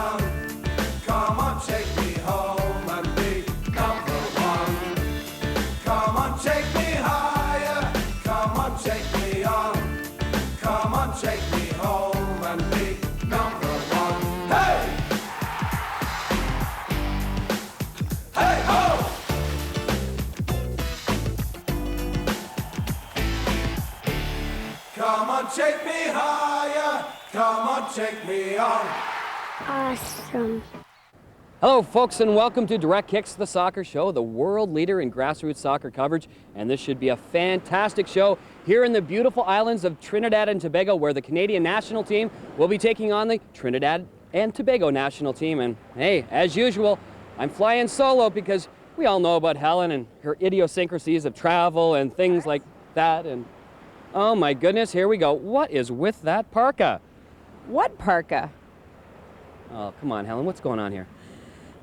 on. Come on, take me home and be number one. Come on, take me higher. Come on, take me on. Come on, take me home and be number one. Hey! Hey ho! Come on, take me higher. Come on, take me on. Awesome. Hello folks and welcome to Direct Kicks, the soccer show, the world leader in grassroots soccer coverage. And this should be a fantastic show here in the beautiful islands of Trinidad and Tobago, where the Canadian national team will be taking on the Trinidad and Tobago national team. And hey, as usual, I'm flying solo because we all know about Helen and her idiosyncrasies of travel and things like that. And oh my goodness, here we go. What is with that parka? What parka? Oh, come on, Helen, what's going on here?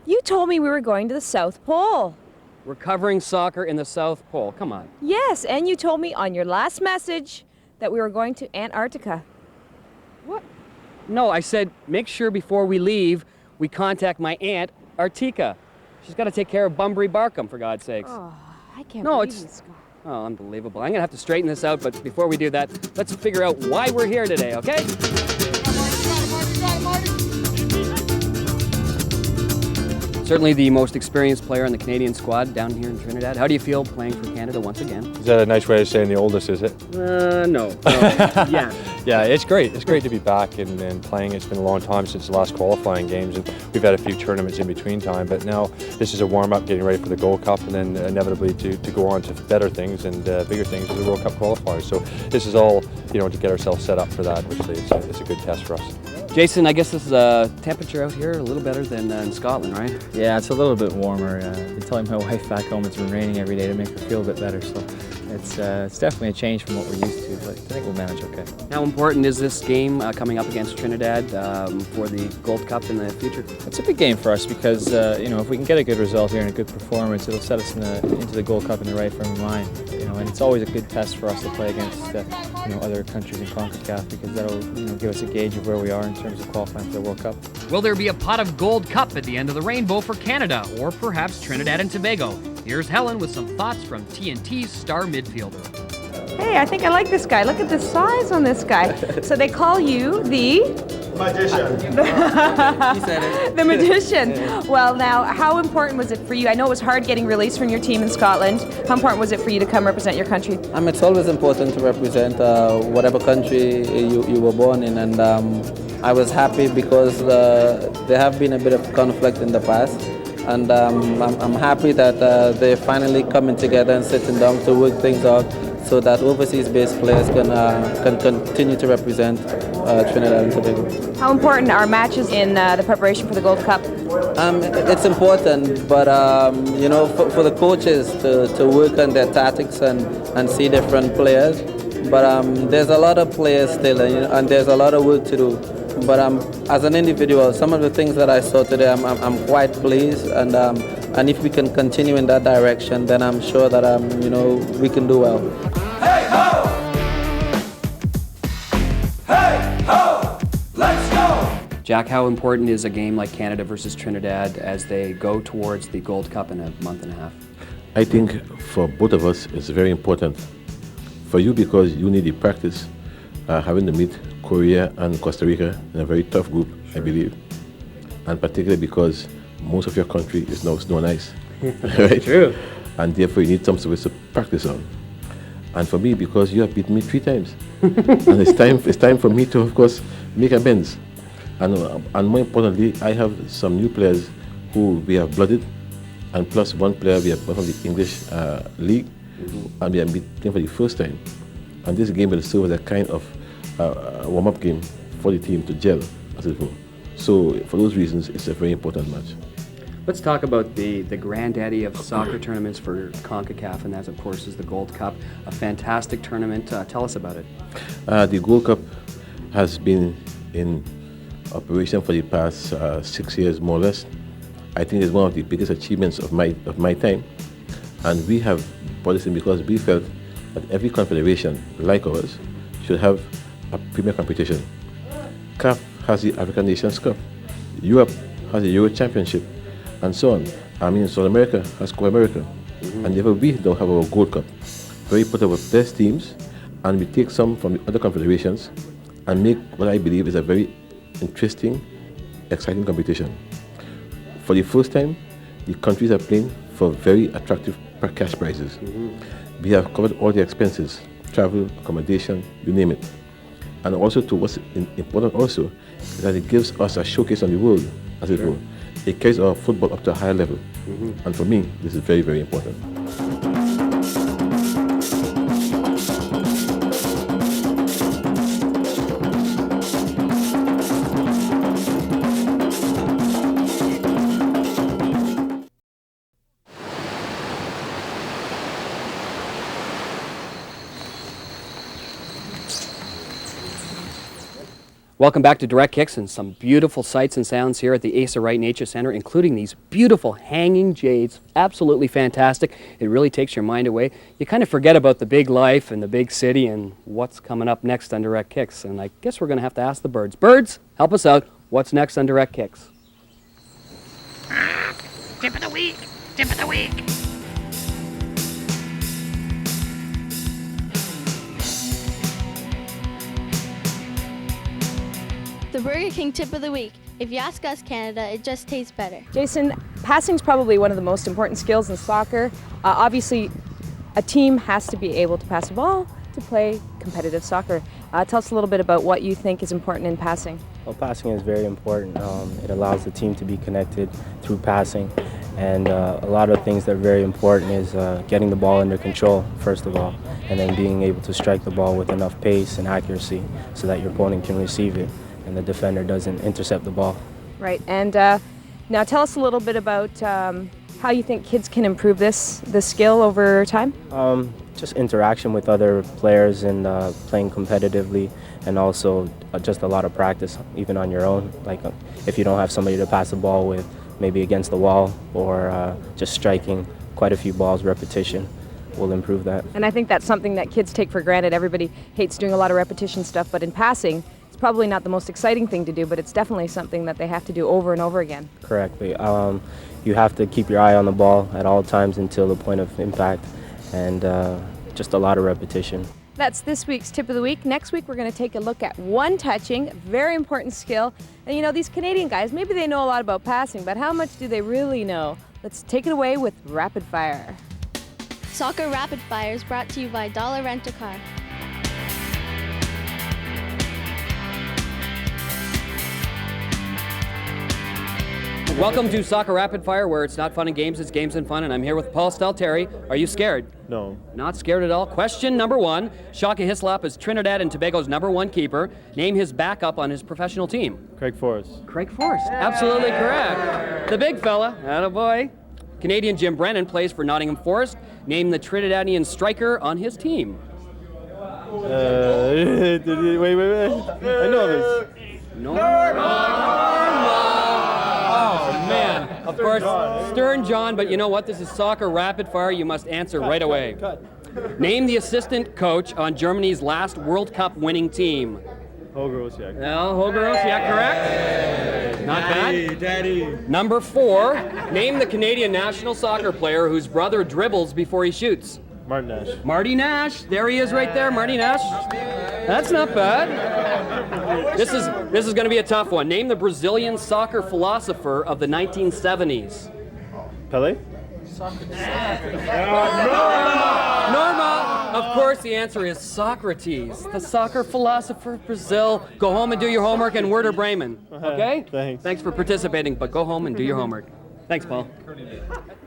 You told me we were going to the South Pole. We're covering soccer in the South Pole. Come on. Yes, and you told me on your last message that we were going to Antarctica. What? No, I said make sure before we leave we contact my aunt, Artika. She's got to take care of Bunbury Barkham, for God's sakes. Oh, I can't No, believe it's- you, Scott. Oh, unbelievable. I'm going to have to straighten this out, but before we do that, let's figure out why we're here today, okay? Certainly the most experienced player on the Canadian squad down here in Trinidad. How do you feel playing for Canada once again? Is that a nice way of saying the oldest, is it? No. Yeah. Yeah, it's great. It's great to be back and playing. It's been a long time since the last qualifying games, and we've had a few tournaments in between time, but now this is a warm-up, getting ready for the Gold Cup, and then inevitably to go on to better things and bigger things for the World Cup qualifiers. So this is all, to get ourselves set up for that, which it's a good test for us. Jason, I guess this is temperature out here a little better than in Scotland, right? Yeah, it's a little bit warmer. I've been telling my wife back home it's been raining every day to make her feel a bit better, so it's definitely a change from what we're used to, but I think we'll manage okay. How important is this game coming up against Trinidad for the Gold Cup in the future? It's a big game for us because, if we can get a good result here and a good performance, it'll set us into the Gold Cup in the right frame of mind. And it's always a good test for us to play against, other countries in CONCACAF, because that'll, give us a gauge of where we are in terms of qualifying for the World Cup. Will there be a pot of Gold Cup at the end of the rainbow for Canada, or perhaps Trinidad and Tobago? Here's Helen with some thoughts from TNT's star midfielder. Hey, I think I like this guy. Look at the size on this guy. So they call you the... Magician. He said it. The magician. Well, now, how important was it for you? I know it was hard getting released from your team in Scotland. How important was it for you to come represent your country? It's always important to represent whatever country you were born in, and I was happy because there have been a bit of conflict in the past, and I'm happy that they're finally coming together and sitting down to work things out so that overseas-based players can continue to represent Trinidad and Tobago. How important are matches in the preparation for the Gold Cup? It's important, but for the coaches to work on their tactics and see different players. But there's a lot of players still, and there's a lot of work to do. But as an individual, some of the things that I saw today, I'm quite pleased, and if we can continue in that direction, then I'm sure that we can do well. Hey ho! Hey ho! Let's go! Jack, how important is a game like Canada versus Trinidad as they go towards the Gold Cup in a month and a half? I think for both of us it's very important. For you because you need the practice, having to meet Korea and Costa Rica in a very tough group, I believe. And particularly because most of your country is now snow and ice. Right? True. And therefore you need some service to practice on. And for me, because you have beaten me 3 times. And it's time for me to, of course, make amends. And more importantly, I have some new players who we have blooded, and plus one player we have from the English league, and we have playing for the first time. And this game will serve as a kind of warm-up game for the team to gel, as it were. So for those reasons, it's a very important match. Let's talk about the granddaddy of soccer tournaments for CONCACAF, and that, of course, is the Gold Cup, a fantastic tournament. Tell us about it. The Gold Cup has been in operation for the past 6 years, more or less. I think it's one of the biggest achievements of my time, and we have brought this in because we felt that every confederation, like ours, should have a premier competition. CAF has the African Nations Cup, Europe has a Euro Championship, and so on. I mean, South America has Copa America, and never we don't have our Gold Cup. Where we put our best teams, and we take some from the other confederations, and make what I believe is a very interesting, exciting competition. For the first time, the countries are playing for very attractive cash prizes. We have covered all the expenses, travel, accommodation, you name it. And also, to what's important also, is that it gives us a showcase on the world, as it were. It carries our football up to a higher level. And for me, this is very, very important. Welcome back to Direct Kicks, and some beautiful sights and sounds here at the Asa Wright Nature Center, including these beautiful hanging jades. Absolutely fantastic. It really takes your mind away. You kind of forget about the big life and the big city and what's coming up next on Direct Kicks. And I guess we're going to have to ask the birds. Birds, help us out. What's next on Direct Kicks? Tip of the week. Tip of the week. The Burger King tip of the week. If you ask us, Canada, it just tastes better. Jason, passing is probably one of the most important skills in soccer. Obviously, a team has to be able to pass the ball to play competitive soccer. Tell us a little bit about what you think is important in passing. Well, passing is very important. It allows the team to be connected through passing. And a lot of things that are very important is getting the ball under control, first of all, and then being able to strike the ball with enough pace and accuracy so that your opponent can receive it and the defender doesn't intercept the ball. Right, and now tell us a little bit about how you think kids can improve this skill over time. Just interaction with other players and playing competitively, and also just a lot of practice, even on your own. Like if you don't have somebody to pass the ball with, maybe against the wall, or just striking quite a few balls, repetition will improve that. And I think that's something that kids take for granted. Everybody hates doing a lot of repetition stuff, but in passing, it's probably not the most exciting thing to do, but it's definitely something that they have to do over and over again. Correctly. You have to keep your eye on the ball at all times until the point of impact, and just a lot of repetition. That's this week's Tip of the Week. Next week, we're going to take a look at one touching, very important skill. And you know, these Canadian guys, maybe they know a lot about passing, but how much do they really know? Let's take it away with Rapid Fire. Soccer Rapid Fire is brought to you by Dollar Rent-A-Car. Welcome to Soccer Rapid Fire, where it's not fun and games, it's games and fun. And I'm here with Paul Stalteri. Are you scared? No. Not scared at all. Question number one. Shaka Hislop is Trinidad and Tobago's #1 keeper. Name his backup on his professional team. Craig Forrest. Craig Forrest. Absolutely correct. The big fella. Attaboy. Canadian Jim Brennan plays for Nottingham Forest. Name the Trinidadian striker on his team. Wait. I know this. Man, of course, Stern John, but you know what? This is Soccer Rapid Fire. You must answer right away. Name the assistant coach on Germany's last World Cup winning team. Holger Osiak. No, Holger Osiak, correct? Not bad. Daddy. Number 4, name the Canadian national soccer player whose brother dribbles before he shoots. Martin Nash. Marty Nash. There he is right there, Marty Nash. That's not bad. This is going to be a tough one. Name the Brazilian soccer philosopher of the 1970s. Pelé? Norma. Of course, the answer is Socrates, the soccer philosopher of Brazil. Go home and do your homework, and Werder Bremen. Okay? Thanks. Thanks for participating, but go home and do your homework. Thanks, Paul.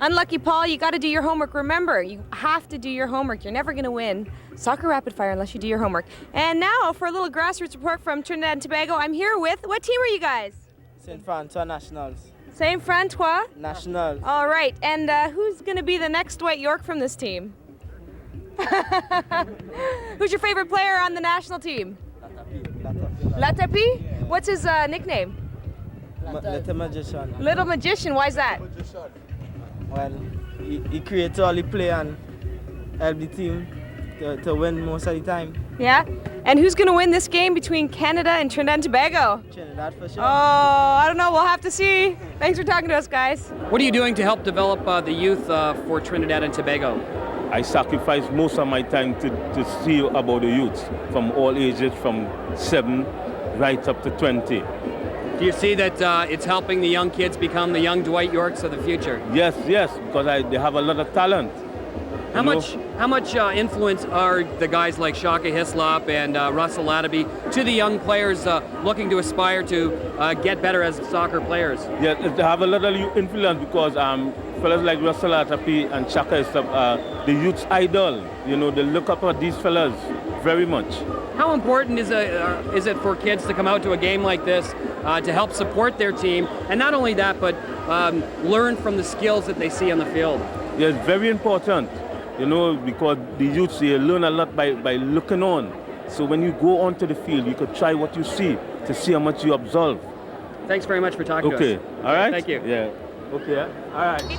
Unlucky Paul, you got to do your homework. Remember, you have to do your homework. You're never going to win Soccer Rapid Fire unless you do your homework. And now for a little grassroots report from Trinidad and Tobago, I'm here with, what team are you guys? St. Francois Nationals. St. Francois? Nationals. All right, and who's going to be the next Dwight York from this team? Who's your favorite player on the national team? Latapi? What's his nickname? Little Magician. Little Magician, why is that? Well, he creates all the play and help the team to win most of the time. Yeah? And who's going to win this game between Canada and Trinidad and Tobago? Trinidad for sure. Oh, I don't know. We'll have to see. Thanks for talking to us, guys. What are you doing to help develop the youth for Trinidad and Tobago? I sacrifice most of my time to see about the youths from all ages, from 7 right up to 20. Do you see that it's helping the young kids become the young Dwight Yorks of the future? Yes, because they have a lot of talent. How much influence are the guys like Shaka Hislop and Russell Latterby to the young players looking to aspire to get better as soccer players? Yeah, they have a lot of influence because fellas like Russell Latterby and Shaka Hislop are the youth's idol. You know, they look up at these fellas very much. How important is it for kids to come out to a game like this to help support their team, and not only that, but learn from the skills that they see on the field? Yeah, it's very important. You know, because the youths, they learn a lot by looking on. So when you go onto the field, you could try what you see to see how much you absorb. Thanks very much for talking to us. Okay, all right? Thank you. Yeah, okay, all right.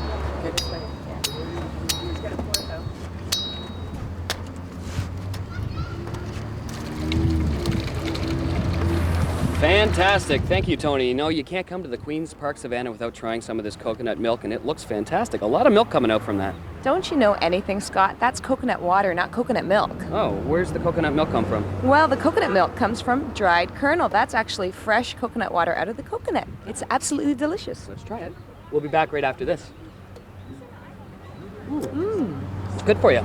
Fantastic. Thank you, Tony. You know, you can't come to the Queen's Park Savannah without trying some of this coconut milk, and it looks fantastic. A lot of milk coming out from that. Don't you know anything, Scott? That's coconut water, not coconut milk. Oh, where's the coconut milk come from? Well, the coconut milk comes from dried kernel. That's actually fresh coconut water out of the coconut. It's absolutely delicious. Let's try it. We'll be back right after this. It's good for you.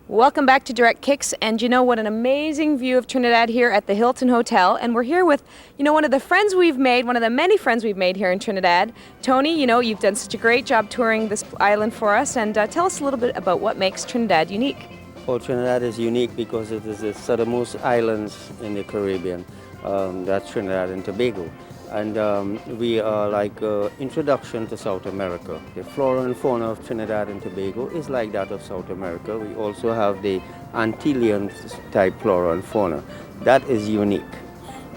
Welcome back to Direct Kicks, and you know what an amazing view of Trinidad here at the Hilton Hotel, and we're here with, you know, one of the friends we've made, one of the many friends we've made here in Trinidad. Tony, you know, you've done such a great job touring this island for us, and tell us a little bit about what makes Trinidad unique. Well, Trinidad is unique because it is the southernmost islands in the Caribbean. That's Trinidad and Tobago. And we are like introduction to South America. The flora and fauna of Trinidad and Tobago is like that of South America. We also have the Antillean type flora and fauna. That is unique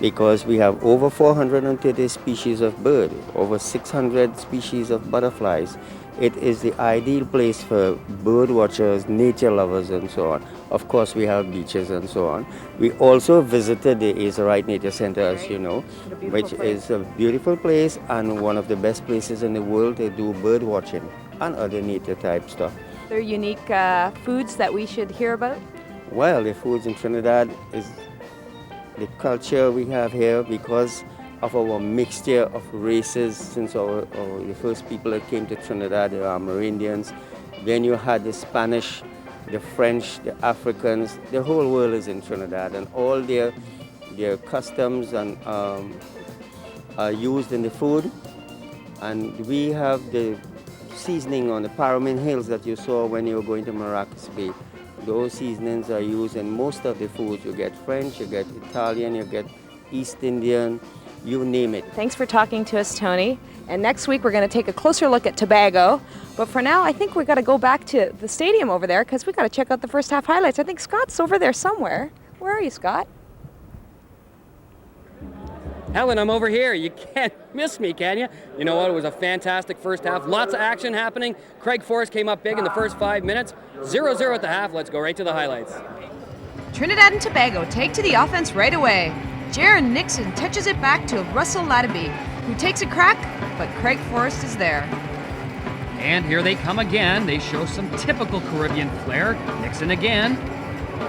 because we have over 430 species of bird, over 600 species of butterflies. It is the ideal place for bird watchers, nature lovers, and so on. Of course, we have beaches and so on. We also visited the Azurite Nature Center, as you know, which is a beautiful place and one of the best places in the world to do bird watching and other nature type stuff. Are there unique foods that we should hear about? Well, the foods in Trinidad is the culture we have here because of our mixture of races. Since the first people that came to Trinidad, the Amerindians, then you had the Spanish, the French, the Africans. The whole world is in Trinidad, and all their customs and are used in the food. And we have the seasoning on the Paramin Hills that you saw when you were going to Maracas Bay. Those seasonings are used in most of the foods. You get French, you get Italian, you get East Indian, you name it. Thanks for talking to us, Tony. And next week we're going to take a closer look at Tobago. But for now, I think we've got to go back to the stadium over there because we've got to check out the first half highlights. I think Scott's over there somewhere. Where are you, Scott? Helen, I'm over here. You can't miss me, can you? You know what? It was a fantastic first half. Lots of action happening. Craig Forrest came up big in the first 5 minutes. 0-0 at the half. Let's go right to the highlights. Trinidad and Tobago take to the offense right away. Jaron Nixon touches it back to Russell Latterby, who takes a crack, but Craig Forrest is there. And here they come again. They show some typical Caribbean flair. Nixon again.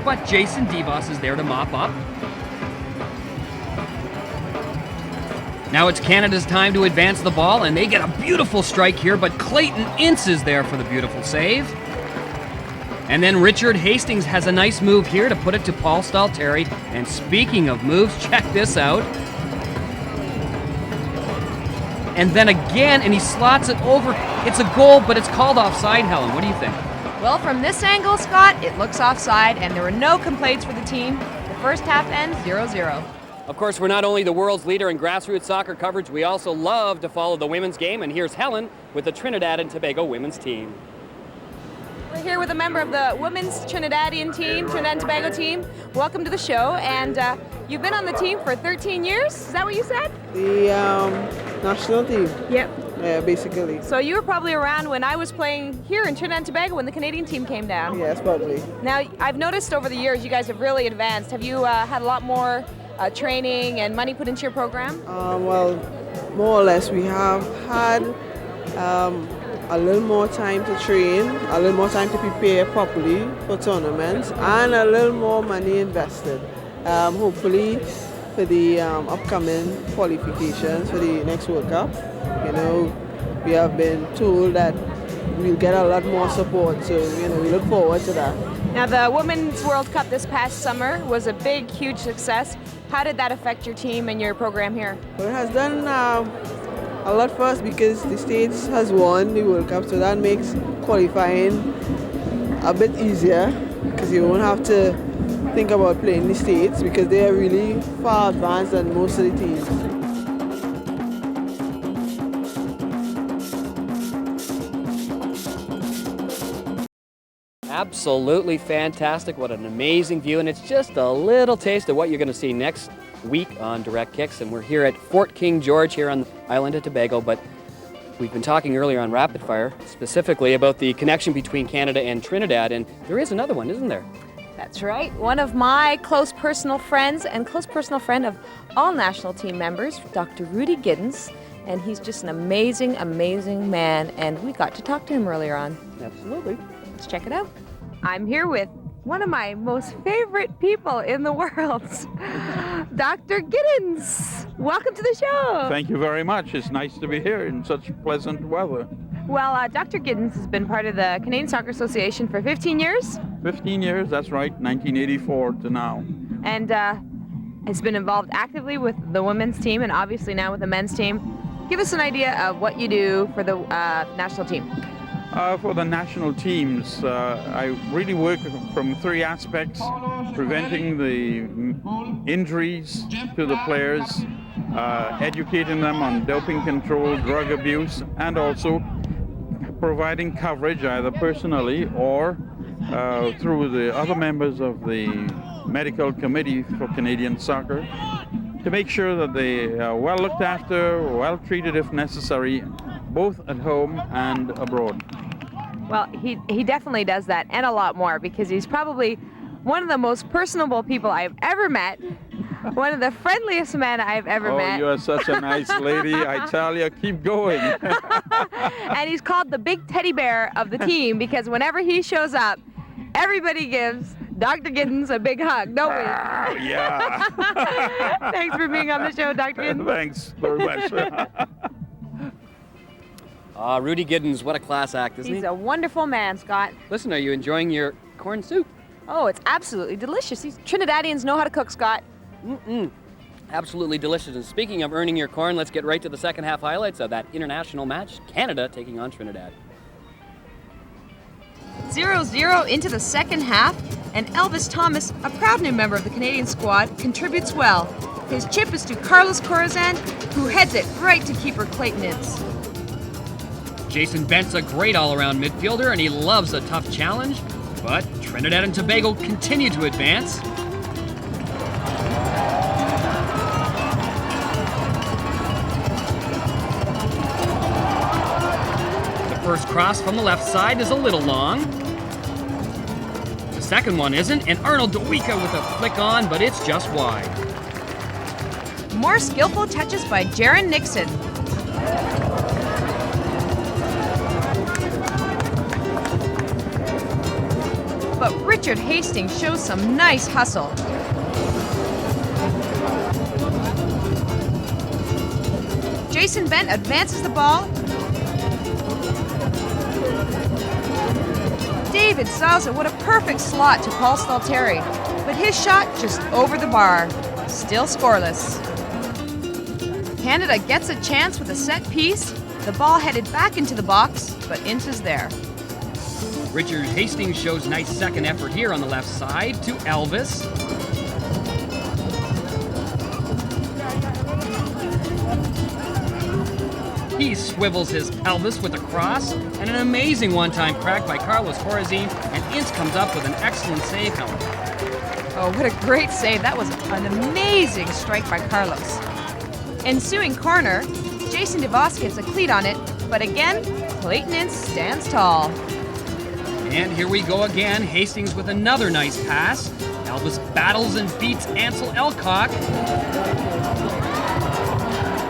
But Jason DeVos is there to mop up. Now it's Canada's time to advance the ball, and they get a beautiful strike here, but Clayton Ince is there for the beautiful save. And then Richard Hastings has a nice move here to put it to Paul Stalteri. And speaking of moves, check this out. And then again, and he slots it over. It's a goal, but it's called offside, Helen. What do you think? Well, from this angle, Scott, it looks offside, and there were no complaints for the team. The first half ends 0-0. Of course, we're not only the world's leader in grassroots soccer coverage, we also love to follow the women's game. And here's Helen with the Trinidad and Tobago women's team. We're here with a member of the women's Trinidadian team, Trinidad and Tobago team. Welcome to the show. And You've been on the team for 13 years? Is that what you said? The national team. Yep. Yeah, basically. So you were probably around when I was playing here in Trinidad and Tobago when the Canadian team came down. Yes, probably. Now, I've noticed over the years you guys have really advanced. Have you had a lot more training and money put into your program? Well, more or less, we have had a little more time to train, a little more time to prepare properly for tournaments, and a little more money invested. Hopefully, for the upcoming qualifications for the next World Cup, you know, we have been told that we'll get a lot more support, so you know, we look forward to that. Now, the Women's World Cup this past summer was a big, huge success. How did that affect your team and your program here? Well, it has done a lot for us because the States has won the World Cup, so that makes qualifying a bit easier because you won't have to think about playing the States because they are really far advanced than most of the teams. Absolutely fantastic. What an amazing view. And it's just a little taste of what you're going to see next week on Direct Kicks. And we're here at Fort King George here on the island of Tobago. But we've been talking earlier on Rapid Fire specifically about the connection between Canada and Trinidad. And there is another one, isn't there? That's right. One of my close personal friends and close personal friend of all national team members, Dr. Rudy Giddens. And he's just an amazing, amazing man. And we got to talk to him earlier on. Absolutely. Let's check it out. I'm here with one of my most favorite people in the world, Dr. Giddens. Welcome to the show. Thank you very much. It's nice to be here in such pleasant weather. Well, Dr. Giddens has been part of the Canadian Soccer Association for 15 years. 15 years, that's right, 1984 to now. And has been involved actively with the women's team and obviously now with the men's team. Give us an idea of what you do for the national team. For the national teams, I really work from three aspects: preventing the injuries to the players, educating them on doping control, drug abuse, and also providing coverage either personally or through the other members of the medical committee for Canadian soccer to make sure that they are well looked after, well treated if necessary, both at home and abroad. Well, he definitely does that and a lot more because he's probably one of the most personable people I've ever met, one of the friendliest men I've ever met. Oh, you're such a nice lady. I tell you, keep going. And he's called the big teddy bear of the team because whenever he shows up, everybody gives Dr. Giddens a big hug, don't we? Yeah. Thanks for being on the show, Dr. Giddens. Thanks very much. Rudy Giddens, what a class act, isn't he? He's a wonderful man, Scott. Listen, are you enjoying your corn soup? Oh, it's absolutely delicious. These Trinidadians know how to cook, Scott. Absolutely delicious. And speaking of earning your corn, let's get right to the second half highlights of that international match. Canada taking on Trinidad. 0-0 into the second half, and Elvis Thomas, a proud new member of the Canadian squad, contributes well. His chip is to Carlos Corazon, who heads it right to keeper Clayton Ince. Jason Bent's a great all-around midfielder, and he loves a tough challenge. But Trinidad and Tobago continue to advance. The first cross from the left side is a little long. The second one isn't, and Arnold Dewika with a flick on, but it's just wide. More skillful touches by Jaron Nixon. But Richard Hastings shows some nice hustle. Jason Bent advances the ball. David Sousa, what a perfect slot to Paul Stalteri. But his shot just over the bar. Still scoreless. Canada gets a chance with a set piece. The ball headed back into the box, but Ince is there. Richard Hastings shows nice second effort here on the left side to Elvis. He swivels his pelvis with a cross, and an amazing one-time crack by Carlos Corazon, and Ince comes up with an excellent save, however. Oh, what a great save. That was an amazing strike by Carlos. Ensuing corner, Jason DeVos gets a cleat on it, but again, Clayton Ince stands tall. And here we go again. Hastings with another nice pass. Elvis battles and beats Ansel Elcock.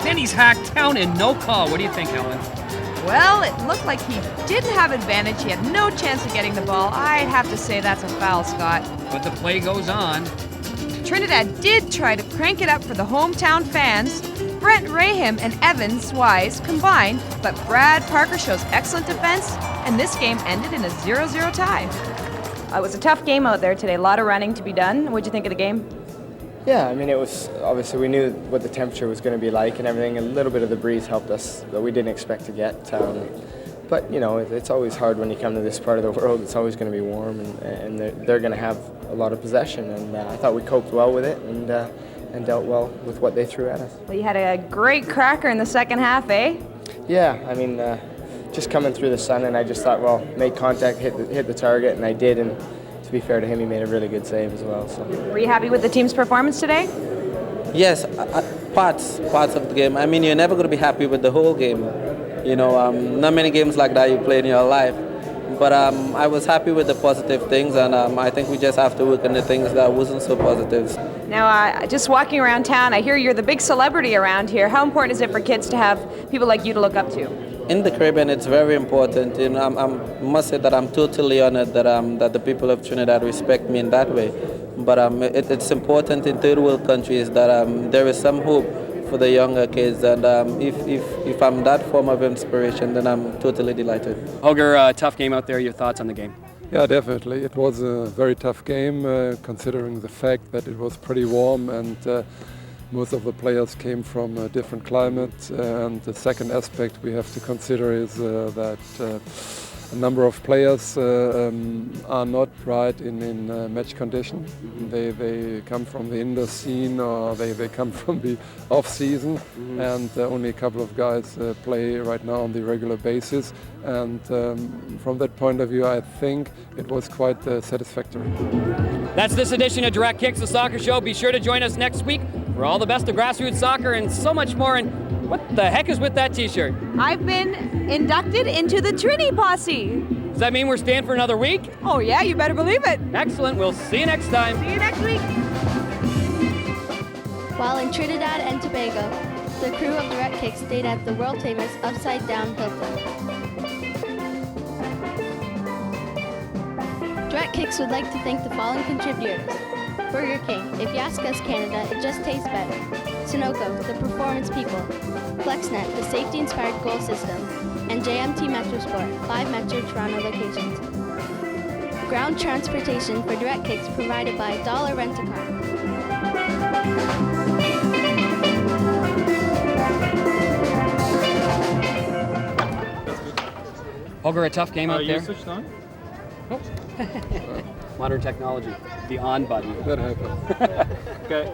Then he's hacked down and no call. What do you think, Helen? Well, it looked like he didn't have advantage. He had no chance of getting the ball. I'd have to say that's a foul, Scott. But the play goes on. Trinidad did try to crank it up for the hometown fans. Brent Raham and Evan Swise combined, but Brad Parker shows excellent defense, and this game ended in a 0-0 tie. It was a tough game out there today. A lot of running to be done. What'd you think of the game? Yeah, I mean, it was obviously we knew what the temperature was going to be like and everything. A little bit of the breeze helped us that we didn't expect to get. But you know, it's always hard when you come to this part of the world. It's always going to be warm, and they're going to have a lot of possession. And I thought we coped well with it and dealt well with what they threw at us. Well, you had a great cracker in the second half, eh? Yeah, I mean, just coming through the sun, and I just thought, well, make contact, hit the target, and I did. And to be fair to him, he made a really good save as well. So. Were you happy with the team's performance today? Yes, parts of the game. I mean, you're never going to be happy with the whole game. You know, not many games like that you play in your life. But I was happy with the positive things, and I think we just have to work on the things that wasn't so positive. Now, just walking around town, I hear you're the big celebrity around here. How important is it for kids to have people like you to look up to? In the Caribbean, it's very important. You know, I must say that I'm totally honored that the people of Trinidad respect me in that way. But it's important in third world countries that there is some hope for the younger kids, and if I'm that form of inspiration, then I'm totally delighted. Holger, tough game out there. Your thoughts on the game? Yeah, definitely. It was a very tough game, considering the fact that it was pretty warm and most of the players came from a different climate. And the second aspect we have to consider is that a number of players are not right in match condition. They come from the indoor scene, or they come from the off-season, and only a couple of guys play right now on the regular basis. And from that point of view, I think it was quite satisfactory. That's this edition of Direct Kicks, the soccer show. Be sure to join us next week for all the best of grassroots soccer and so much more. And what the heck is with that t-shirt? I've been inducted into the Trini Posse. Does that mean we're staying for another week? Oh yeah, you better believe it. Excellent. We'll see you next time. See you next week. While in Trinidad and Tobago, the crew of Direct Kicks stayed at the world-famous Upside Down Hilton. Direct Kicks would like to thank the following contributors: Burger King, if you ask us Canada, it just tastes better. Sunoco, the performance people. FlexNet, the safety-inspired goal system. And JMT Metrosport, 5 Metro Toronto locations. Ground transportation for Direct Kicks provided by Dollar Rent-A-Car. Holger, a tough game out there. You switched on? Modern technology, the on button. That happened. Okay.